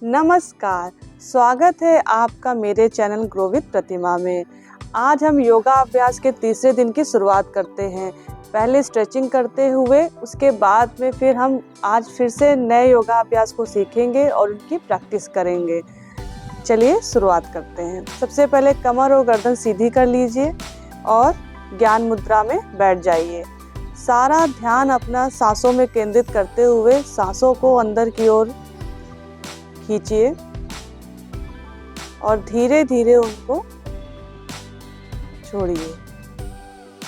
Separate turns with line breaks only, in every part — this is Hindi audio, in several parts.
नमस्कार, स्वागत है आपका मेरे चैनल ग्रो विद प्रतिमा में। आज हम योगा अभ्यास के तीसरे दिन की शुरुआत करते हैं। पहले स्ट्रेचिंग करते हुए उसके बाद में फिर हम आज फिर से नए योगा अभ्यास को सीखेंगे और उनकी प्रैक्टिस करेंगे। चलिए शुरुआत करते हैं। सबसे पहले कमर और गर्दन सीधी कर लीजिए और ज्ञान मुद्रा में बैठ जाइए। सारा ध्यान अपना सांसों में केंद्रित करते हुए सांसों को अंदर की ओर खींचिए और धीरे धीरे उनको छोड़िए।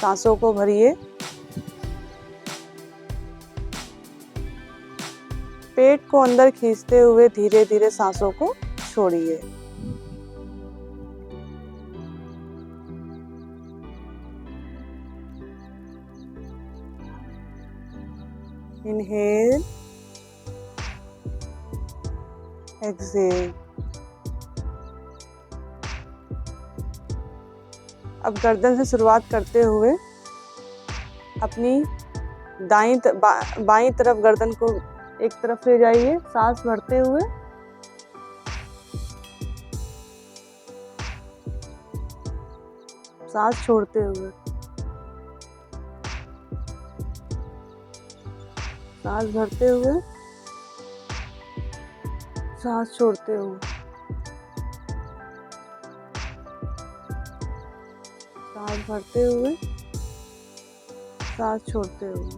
सांसों को भरिए। पेट को अंदर खींचते हुए धीरे धीरे सांसों को छोड़िए। Inhale, exhale. अब गर्दन से शुरुआत करते हुए अपनी बाईं तरफ गर्दन को एक तरफ ले जाइए, सांस भरते हुए। सांस छोड़ते हुए। सांस भरते हुए, सांस छोड़ते हुए। सांस भरते हुए, सांस छोड़ते हुए।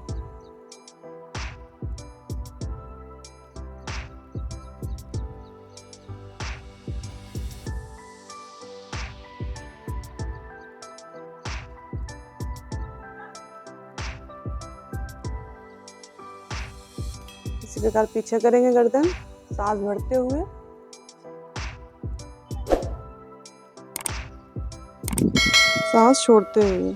इसी प्रकार पीछे करेंगे गर्दन, सांस भरते हुए, सांस छोड़ते हुए।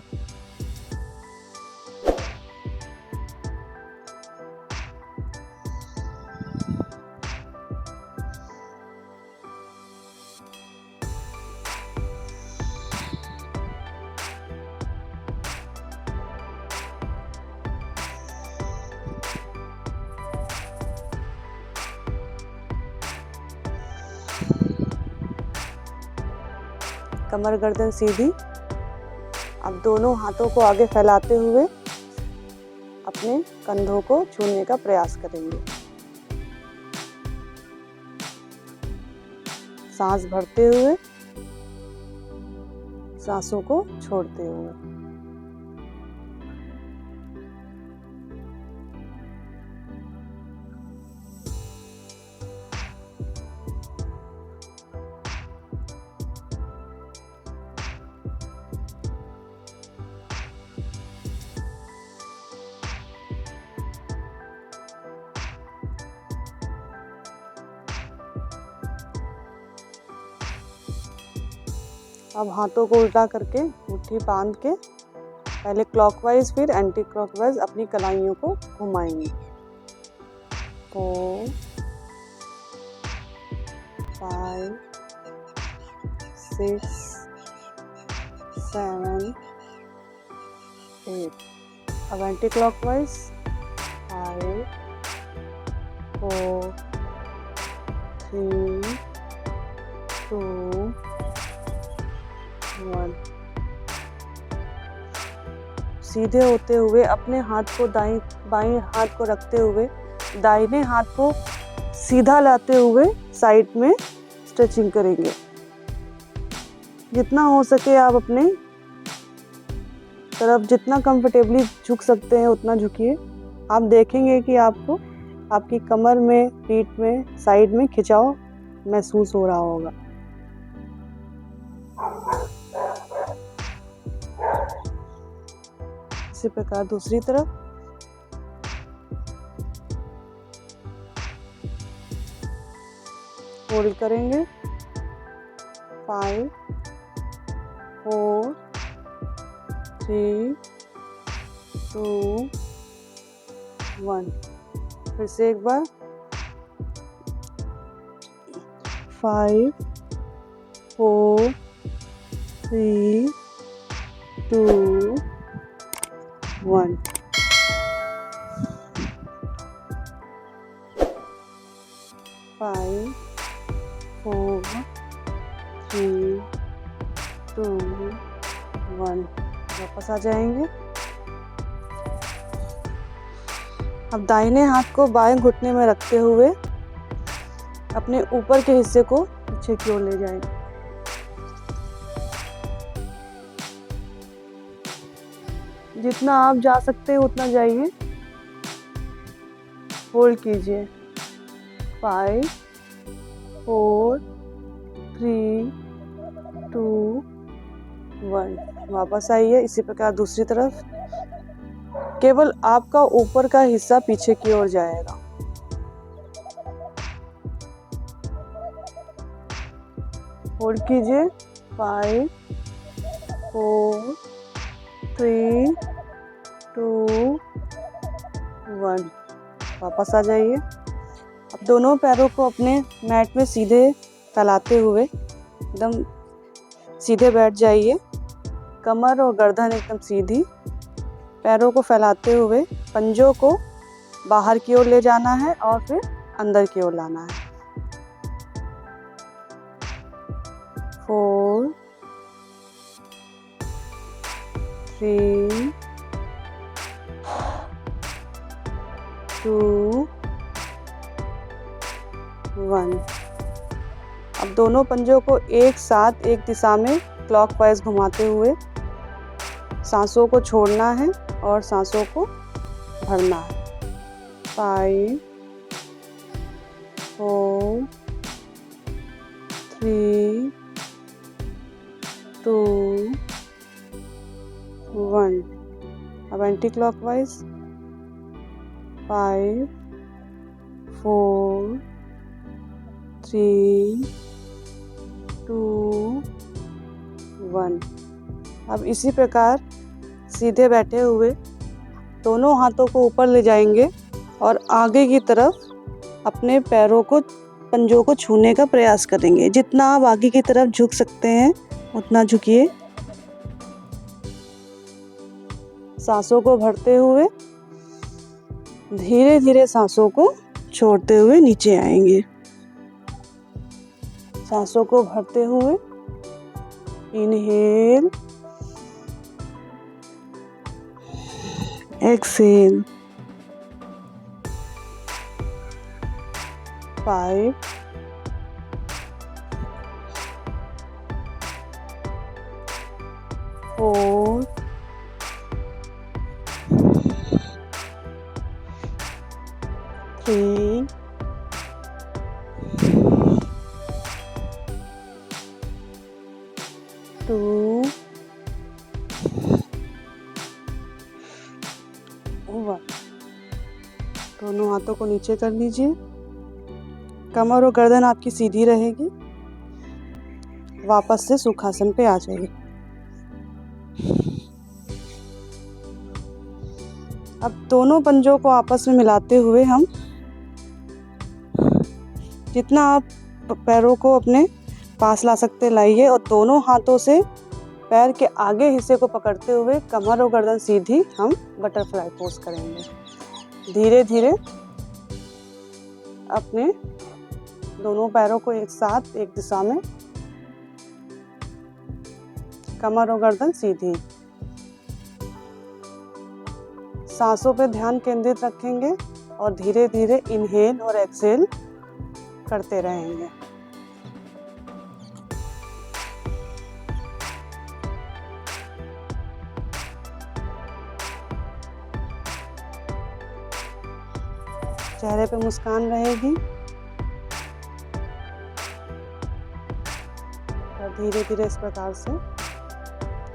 कमर गर्दन सीधी। अब दोनों हाथों को आगे फैलाते हुए अपने कंधों को छूने का प्रयास करेंगे। सांस भरते हुए, सांसों को छोड़ते हुए। अब हाथों को उल्टा करके मुट्ठी बांध के पहले क्लॉकवाइज फिर एंटी क्लॉकवाइज अपनी कलाइयों को घुमाएंगे। 4, 5, 6, 7, 8। अब एंटी क्लॉकवाइज 5, 4, 3, 2, 1। सीधे होते हुए अपने हाथ को बाएं हाथ को रखते हुए दाहिने हाथ को सीधा लाते हुए साइड में स्ट्रेचिंग करेंगे। जितना हो सके आप अपने तरफ जितना कंफर्टेबली झुक सकते हैं उतना झुकिए। आप देखेंगे कि आपको आपकी कमर में, पीठ में, साइड में खिंचाव महसूस हो रहा होगा। इसी प्रकार दूसरी तरफ। होल्ड करेंगे। 5, 4, 3, 2, 1। फिर से एक बार। 5, 4, 3, 2, 1। 5, 4 3 2 1। वापस आ जाएंगे। अब दाहिने हाथ को बाएं घुटने में रखते हुए अपने ऊपर के हिस्से को पीछे की ओर ले जाएंगे। जितना आप जा सकते हैं उतना जाइए। होल्ड कीजिए। 5 4 3 2 1। वापस आइए। इसी प्रकार दूसरी तरफ। केवल आपका ऊपर का हिस्सा पीछे की ओर जाएगा। होल्ड कीजिए। 5 4 3 2 1। वापस आ जाइए। अब दोनों पैरों को अपने मैट में सीधे फैलाते हुए एकदम सीधे बैठ जाइए। कमर और गर्दन एकदम सीधी। पैरों को फैलाते हुए पंजों को बाहर की ओर ले जाना है और फिर अंदर की ओर लाना है। 4 3 2 1। अब दोनों पंजों को एक साथ एक दिशा में क्लॉकवाइज घुमाते हुए सांसों को छोड़ना है और सांसों को भरना है। 5 4 3 2 1। अब एंटी क्लॉकवाइज। 5 4 3 2 1। अब इसी प्रकार सीधे बैठे हुए दोनों हाथों को ऊपर ले जाएंगे और आगे की तरफ अपने पैरों को पंजों को छूने का प्रयास करेंगे। जितना आप आगे की तरफ झुक सकते हैं उतना झुकिए। सांसों को भरते हुए धीरे धीरे सांसों को छोड़ते हुए नीचे आएंगे। सांसों को भरते हुए इनहेल एक्सेल। 5 4 3 2 1। दोनों हाथों को नीचे कर लीजिए। कमर और गर्दन आपकी सीधी रहेगी। वापस से सुखासन पे आ जाइए। अब दोनों पंजों को आपस में मिलाते हुए हम जितना आप पैरों को अपने पास ला सकते लाइए और दोनों हाथों से पैर के आगे हिस्से को पकड़ते हुए कमर और गर्दन सीधी हम बटरफ्लाई पोज करेंगे। धीरे धीरे अपने दोनों पैरों को एक साथ एक दिशा में, कमर और गर्दन सीधी। सांसों पे ध्यान केंद्रित रखेंगे और धीरे धीरे इनहेल और एक्सहेल करते रहेंगे। चेहरे पे मुस्कान रहेगी और धीरे धीरे इस प्रकार से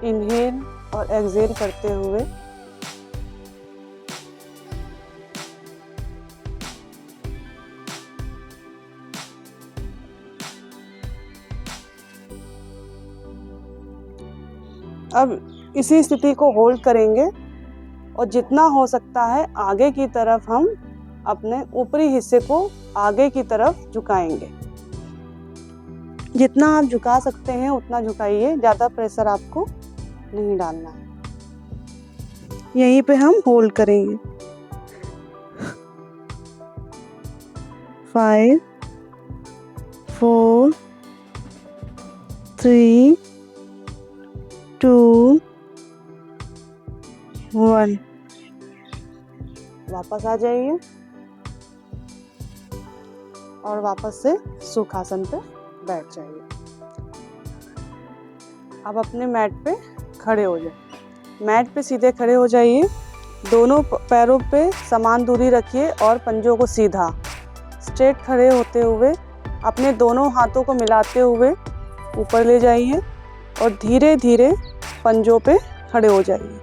इनहेल और एक्सहेल करते हुए अब इसी स्थिति को होल्ड करेंगे और जितना हो सकता है आगे की तरफ हम अपने ऊपरी हिस्से को आगे की तरफ झुकाएंगे। जितना आप झुका सकते हैं उतना झुकाइए, ज़्यादा प्रेशर आपको नहीं डालना है। यहीं पे हम होल्ड करेंगे। 5 4 3 2 1। वापस आ जाइए और वापस से सुखासन पे बैठ जाइए। अब अपने मैट पे खड़े हो जाइए। मैट पे सीधे खड़े हो जाइए। दोनों पैरों पे समान दूरी रखिए और पंजों को सीधा स्ट्रेट खड़े होते हुए अपने दोनों हाथों को मिलाते हुए ऊपर ले जाइए और धीरे धीरे पंजों पे खड़े हो जाइए।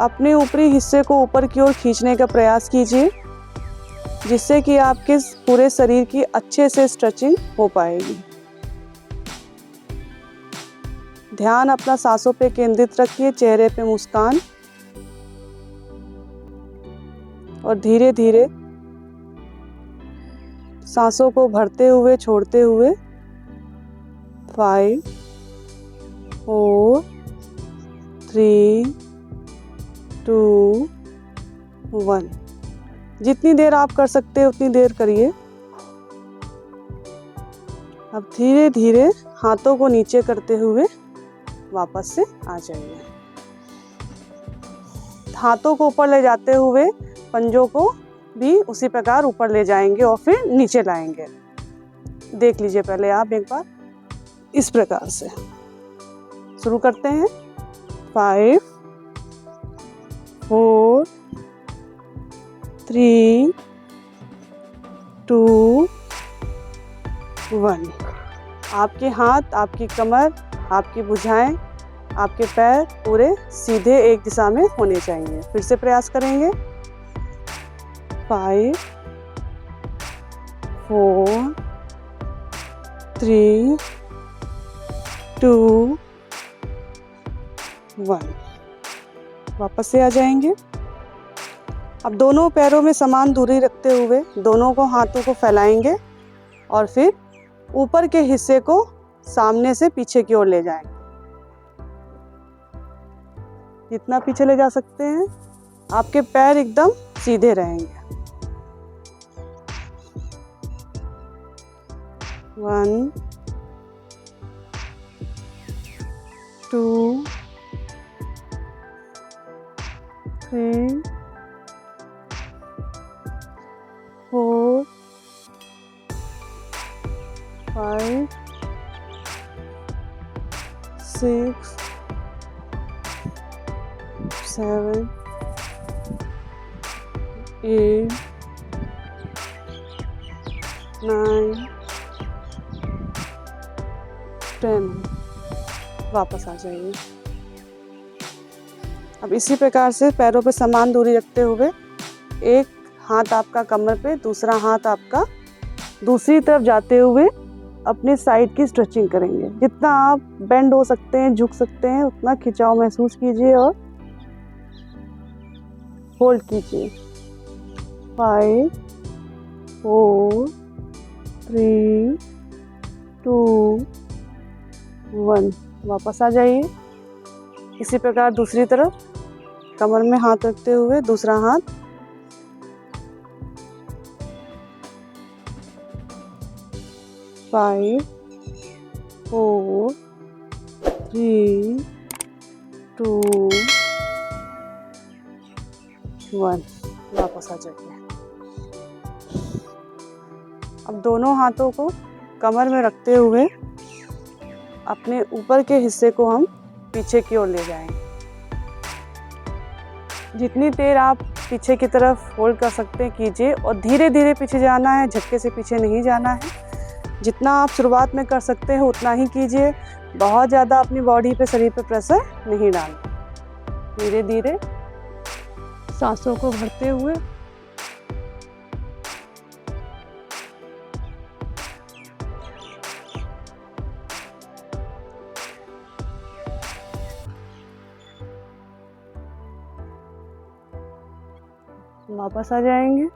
अपने ऊपरी हिस्से को ऊपर की ओर खींचने का प्रयास कीजिए, जिससे कि आपके पूरे शरीर की अच्छे से स्ट्रेचिंग हो पाएगी। ध्यान अपना सांसों पे केंद्रित रखिए, चेहरे पे मुस्कान, और धीरे धीरे सांसों को भरते हुए छोड़ते हुए 5 4 3 2 1। जितनी देर आप कर सकते हैं उतनी देर करिए। अब धीरे धीरे हाथों को नीचे करते हुए वापस से आ जाइए। हाथों को ऊपर ले जाते हुए पंजों को भी उसी प्रकार ऊपर ले जाएंगे और फिर नीचे लाएंगे। देख लीजिए पहले आप एक बार। इस प्रकार से शुरू करते हैं। 5 4 3 2 1। आपके हाथ, आपकी कमर, आपकी भुजाएं, आपके पैर पूरे सीधे एक दिशा में होने चाहिए। फिर से प्रयास करेंगे। 5 4 3 2 1। वापस से आ जाएंगे। अब दोनों पैरों में समान दूरी रखते हुए दोनों को हाथों को फैलाएंगे और फिर ऊपर के हिस्से को सामने से पीछे की ओर ले जाएंगे। जितना पीछे ले जा सकते हैं। आपके पैर एकदम सीधे रहेंगे। 1 2 3 4 5 6 7 8 9 10। वापस आ जाइए। अब इसी प्रकार से पैरों पे समान दूरी रखते हुए एक हाथ आपका कमर पे, दूसरा हाथ आपका दूसरी तरफ जाते हुए अपने साइड की स्ट्रेचिंग करेंगे। जितना आप बेंड हो सकते हैं, झुक सकते हैं, उतना खिंचाव महसूस कीजिए और होल्ड कीजिए। 5 4 3 2 1। वापस आ जाइए। इसी प्रकार दूसरी तरफ कमर में हाथ रखते हुए दूसरा हाथ, फाइव 4 3 2 1। वापस आ जाइए। अब दोनों हाथों को कमर में रखते हुए अपने ऊपर के हिस्से को हम पीछे की ओर ले जाएंगे। जितनी देर आप पीछे की तरफ होल्ड कर सकते हैं कीजिए और धीरे धीरे पीछे जाना है, झटके से पीछे नहीं जाना है। जितना आप शुरुआत में कर सकते हैं उतना ही कीजिए। बहुत ज़्यादा अपनी बॉडी पे, शरीर पे प्रेशर नहीं डालना। धीरे धीरे सांसों को भरते हुए वापस आ जाएंगे।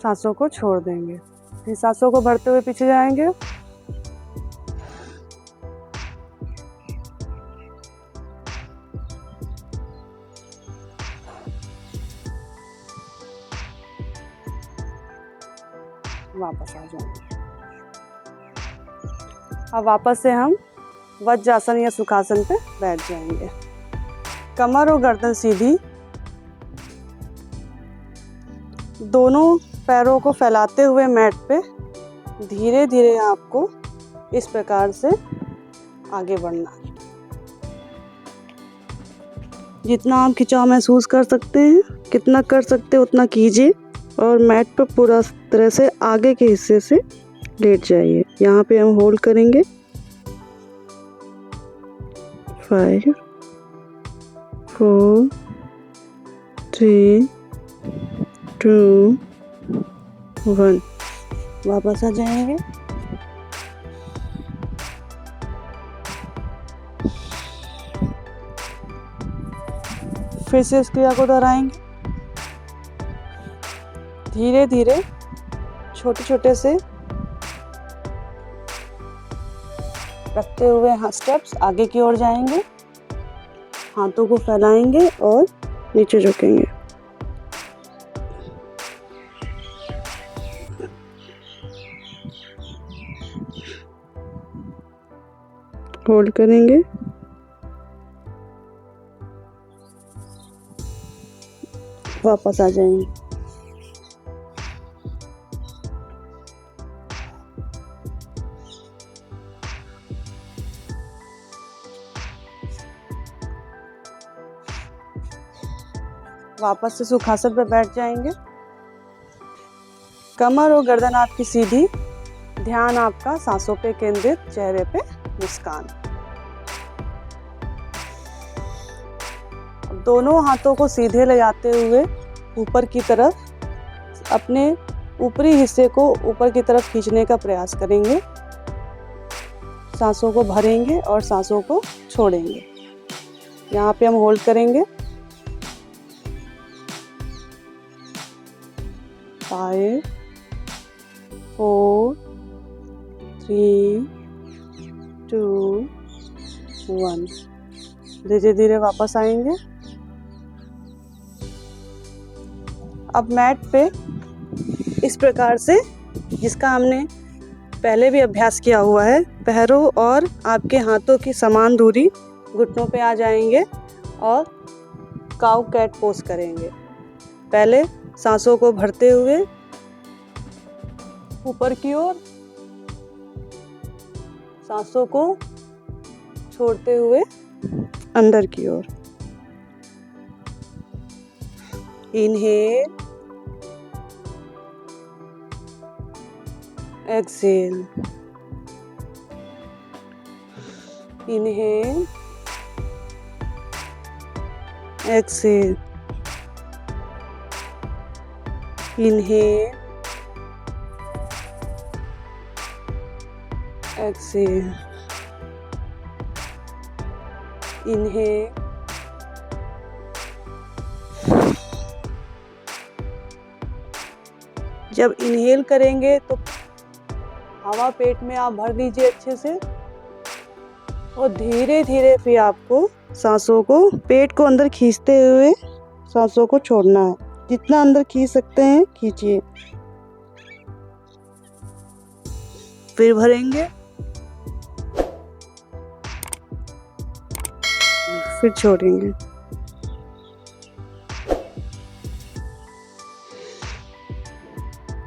सांसों को छोड़ देंगे। फिर सांसों को भरते हुए पीछे जाएंगे। वापस आ जाएंगे। अब वापस से हम वज्रासन या सुखासन पे बैठ जाएंगे। कमर और गर्दन सीधी, दोनों पैरों को फैलाते हुए मैट पे धीरे धीरे आपको इस प्रकार से आगे बढ़ना है। जितना आप खिंचाव महसूस कर सकते हैं, कितना कर सकते हैं उतना कीजिए और मैट पर पूरा तरह से आगे के हिस्से से लेट जाइए। यहाँ पे हम होल्ड करेंगे 5 4 3 2 1। वापस आ जाएंगे। फिर से इस क्रिया को दोहराएंगे। धीरे धीरे छोटे छोटे से रखते हुए स्टेप्स आगे की ओर जाएंगे। हाथों को फैलाएंगे और नीचे झुकेंगे। होल्ड करेंगे। वापस आ जाएंगे। वापस से सुखासन पर बैठ जाएंगे। कमर और गर्दन आपकी सीधी, ध्यान आपका सांसों पे केंद्रित, चेहरे पे मुस्कान। दोनों हाथों को सीधे ले जाते हुए ऊपर की तरफ अपने ऊपरी हिस्से को ऊपर की तरफ खींचने का प्रयास करेंगे। सांसों को भरेंगे और सांसों को छोड़ेंगे। यहाँ पे हम होल्ड करेंगे 5 4 3 2 1। धीरे धीरे वापस आएंगे। अब मैट पे इस प्रकार से, जिसका हमने पहले भी अभ्यास किया हुआ है, पैरों और आपके हाथों की समान दूरी घुटनों पे आ जाएंगे और काउ कैट पोज करेंगे। पहले सांसों को भरते हुए ऊपर की ओर, सांसों को छोड़ते हुए अंदर की ओर। Inhale, exhale, inhale, exhale, inhale, exhale, inhale, जब इनहेल करेंगे तो हवा पेट में आप भर दीजिए अच्छे से और धीरे धीरे फिर आपको सांसों को, पेट को अंदर खींचते हुए सांसों को छोड़ना है। जितना अंदर खींच सकते हैं खींचिए। फिर भरेंगे, फिर छोड़ेंगे।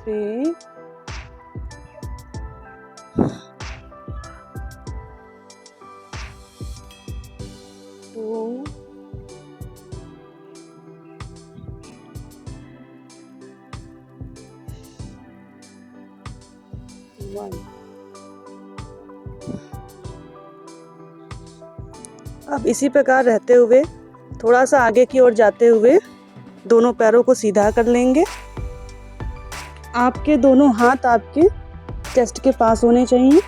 थ्री, 2, 1। अब इसी प्रकार रहते हुए थोड़ा सा आगे की ओर जाते हुए दोनों पैरों को सीधा कर लेंगे। आपके दोनों हाथ आपके चेस्ट के पास होने चाहिए,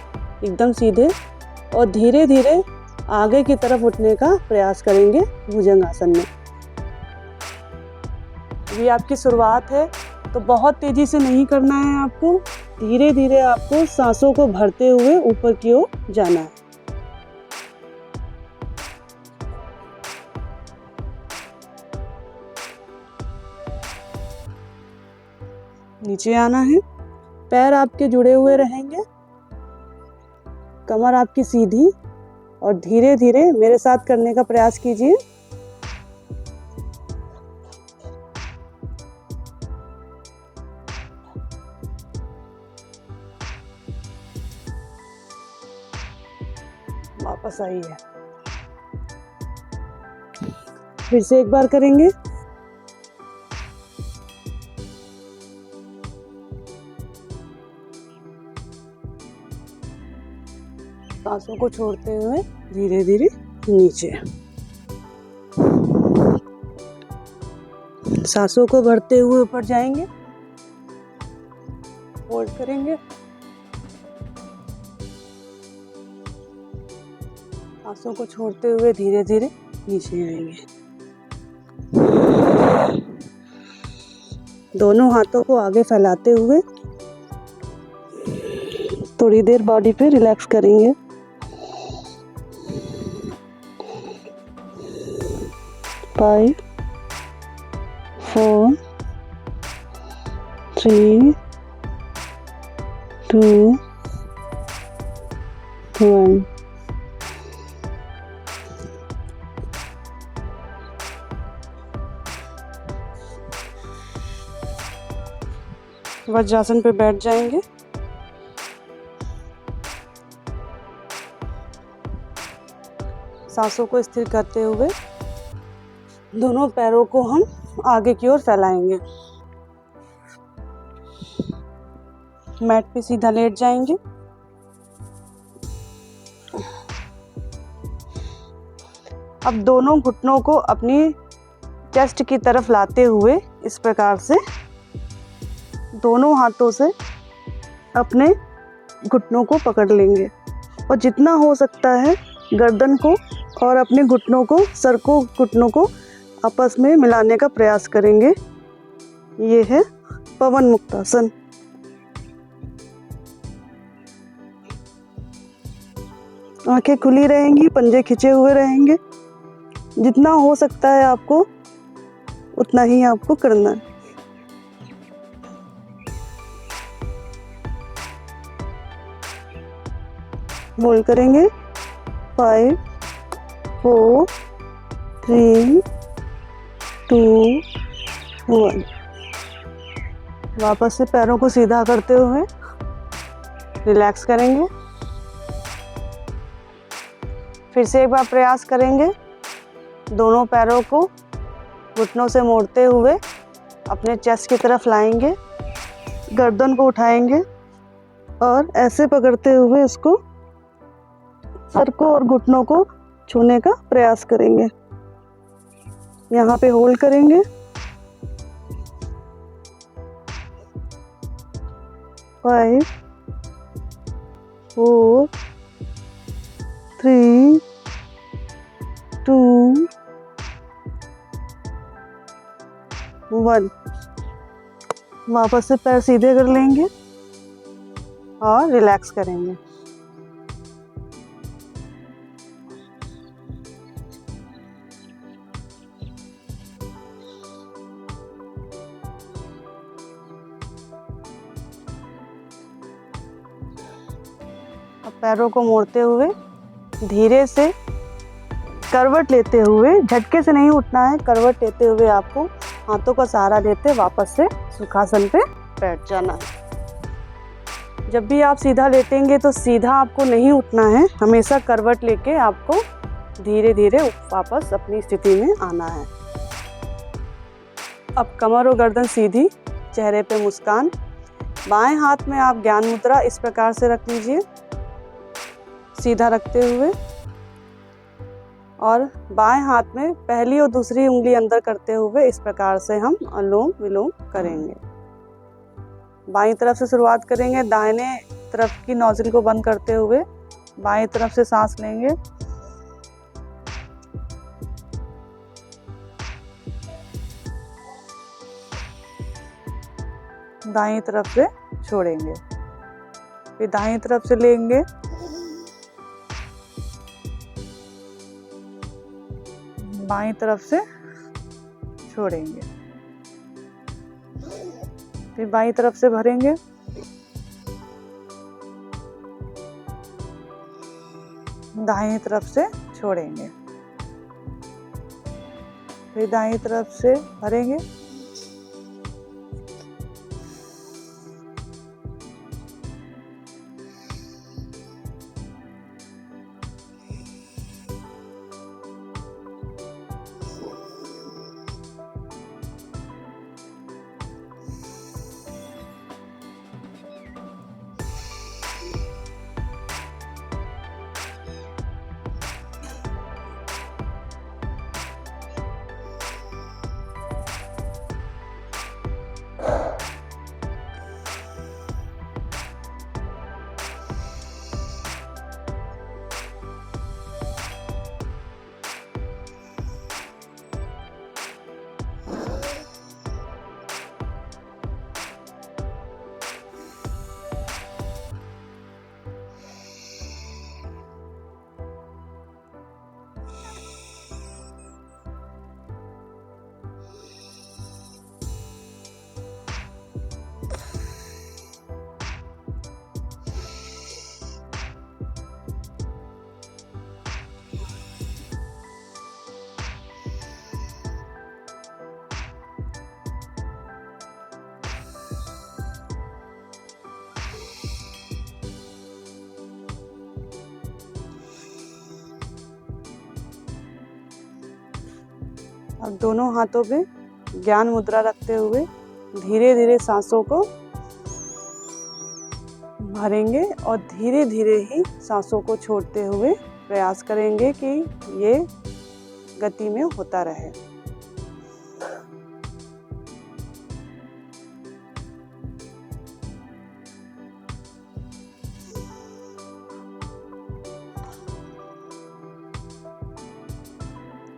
एकदम सीधे, और धीरे धीरे आगे की तरफ उठने का प्रयास करेंगे भुजंगासन में। ये आपकी शुरुआत है तो बहुत तेजी से नहीं करना है आपको, धीरे धीरे आपको सांसों को भरते हुए ऊपर की ओर जाना है। नीचे आना है, पैर आपके जुड़े हुए रहेंगे, कमर आपकी सीधी, और धीरे धीरे मेरे साथ करने का प्रयास कीजिए। वापस आइए। फिर से एक बार करेंगे। सांसों को छोड़ते हुए धीरे धीरे नीचे, सांसों को भरते हुए ऊपर जाएंगे, होल्ड करेंगे, सांसों को छोड़ते हुए धीरे धीरे नीचे आएंगे। दोनों हाथों को आगे फैलाते हुए थोड़ी देर बॉडी पे रिलैक्स करेंगे। फाइव, 4, 3, 2, 1। वज्रासन पे बैठ जाएंगे। सांसों को स्थिर करते हुए दोनों पैरों को हम आगे की ओर फैलाएंगे। मैट पे सीधा लेट जाएंगे। अब दोनों घुटनों को अपनी चेस्ट की तरफ लाते हुए इस प्रकार से दोनों हाथों से अपने घुटनों को पकड़ लेंगे और जितना हो सकता है गर्दन को और अपने घुटनों को, सर को, घुटनों को आपस में मिलाने का प्रयास करेंगे। ये है पवन मुक्तासन। आंखें खुली रहेंगी, पंजे खिंचे हुए रहेंगे। जितना हो सकता है आपको उतना ही आपको करना है। होल्ड करेंगे। 5, 4, 3, 2, 1। वापस से पैरों को सीधा करते हुए रिलैक्स करेंगे। फिर से एक बार प्रयास करेंगे। दोनों पैरों को घुटनों से मोड़ते हुए अपने चेस्ट की तरफ लाएंगे, गर्दन को उठाएंगे और ऐसे पकड़ते हुए इसको, सर को और घुटनों को छूने का प्रयास करेंगे। यहाँ पे होल्ड करेंगे। 5, 4, 3, 2, 1। वापस से पैर सीधे कर लेंगे और रिलैक्स करेंगे। अब पैरों को मोड़ते हुए धीरे से करवट लेते हुए, झटके से नहीं उठना है, करवट लेते हुए आपको हाथों का सहारा लेते वापस से सुखासन पे बैठ जाना है। जब भी आप सीधा लेटेंगे तो सीधा आपको नहीं उठना है, हमेशा करवट लेके आपको धीरे धीरे वापस अपनी स्थिति में आना है। अब कमर और गर्दन सीधी, चेहरे पे मुस्कान। बाएं हाथ में आप ज्ञान मुद्रा इस प्रकार से रख लीजिए, सीधा रखते हुए, और बाएं हाथ में पहली और दूसरी उंगली अंदर करते हुए इस प्रकार से हम अनुलोम विलोम करेंगे। बाईं तरफ से शुरुआत करेंगे। दाहिने तरफ की नोजल को बंद करते हुए बाईं तरफ से सांस लेंगे, दाईं तरफ से छोड़ेंगे, फिर दाईं तरफ से लेंगे, बाईं तरफ से छोड़ेंगे, फिर बाईं तरफ से भरेंगे, दाहिनी तरफ से छोड़ेंगे, फिर दाहिनी तरफ से भरेंगे, अब दोनों हाथों पे ज्ञान मुद्रा रखते हुए धीरे धीरे सांसों को भरेंगे और धीरे धीरे ही सांसों को छोड़ते हुए प्रयास करेंगे कि ये गति में होता रहे।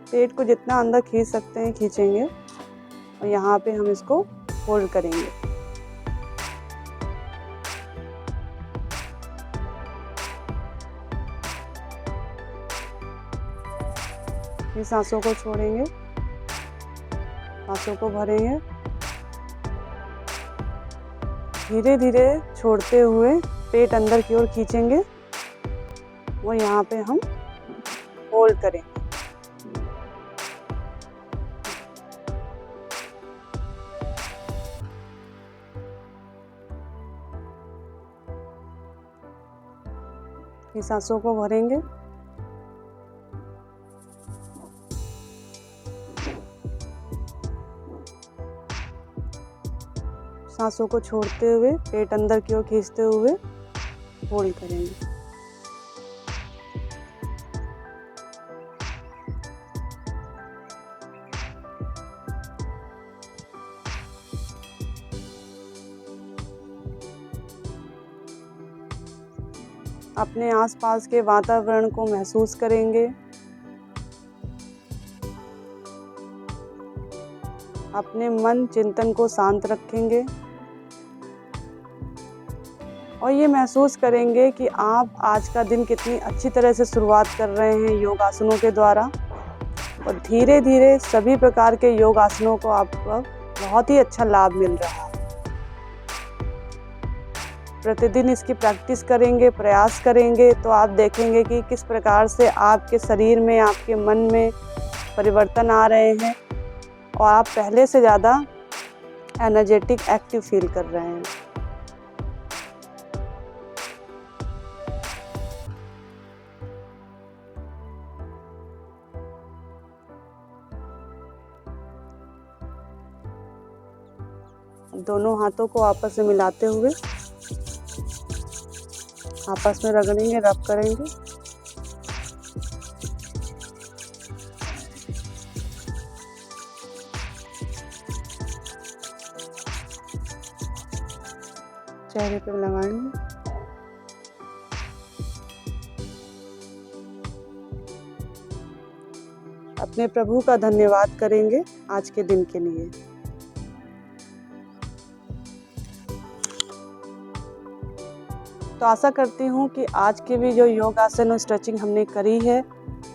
पेट को जितना अंदर खींच सकते हैं खींचेंगे और यहाँ पे हम इसको होल्ड करेंगे। फिर सांसों को छोड़ेंगे, सांसों को भरेंगे, धीरे धीरे छोड़ते हुए पेट अंदर की ओर खींचेंगे और यहाँ पे हम होल्ड करेंगे। फिर सांसों को भरेंगे, सांसों को छोड़ते हुए पेट अंदर की ओर खींचते हुए होल्ड करेंगे। अपने आसपास के वातावरण को महसूस करेंगे। अपने मन चिंतन को शांत रखेंगे और ये महसूस करेंगे कि आप आज का दिन कितनी अच्छी तरह से शुरुआत कर रहे हैं योगासनों के द्वारा, और धीरे धीरे सभी प्रकार के योगासनों को आपको बहुत ही अच्छा लाभ मिल रहा है। प्रतिदिन इसकी प्रैक्टिस करेंगे, प्रयास करेंगे तो आप देखेंगे कि किस प्रकार से आपके शरीर में, आपके मन में परिवर्तन आ रहे हैं और आप पहले से ज़्यादा एनर्जेटिक, एक्टिव फील कर रहे हैं। दोनों हाथों को आपस में मिलाते हुए आपस में रगड़ेंगे, रब करेंगे। चेहरे पे लगाएंगे। अपने प्रभु का धन्यवाद करेंगे आज के दिन के लिए। तो आशा करती हूँ कि आज की भी जो योगासन और स्ट्रेचिंग हमने करी है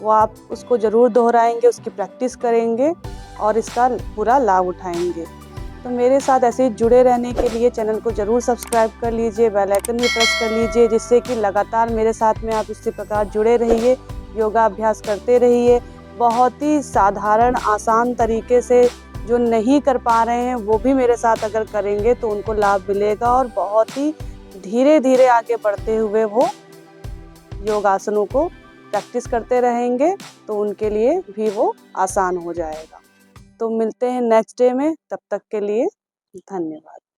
वो आप उसको ज़रूर दोहराएंगे, उसकी प्रैक्टिस करेंगे और इसका पूरा लाभ उठाएंगे। तो मेरे साथ ऐसे ही जुड़े रहने के लिए चैनल को ज़रूर सब्सक्राइब कर लीजिए, बेल आइकन भी प्रेस कर लीजिए, जिससे कि लगातार मेरे साथ में आप इसी प्रकार जुड़े रहिए, योगा अभ्यास करते रहिए। बहुत ही साधारण आसान तरीके से जो नहीं कर पा रहे हैं वो भी मेरे साथ अगर करेंगे तो उनको लाभ मिलेगा और बहुत ही धीरे धीरे आगे बढ़ते हुए वो योगासनों को प्रैक्टिस करते रहेंगे तो उनके लिए भी वो आसान हो जाएगा। तो मिलते हैं नेक्स्ट डे में, तब तक के लिए धन्यवाद।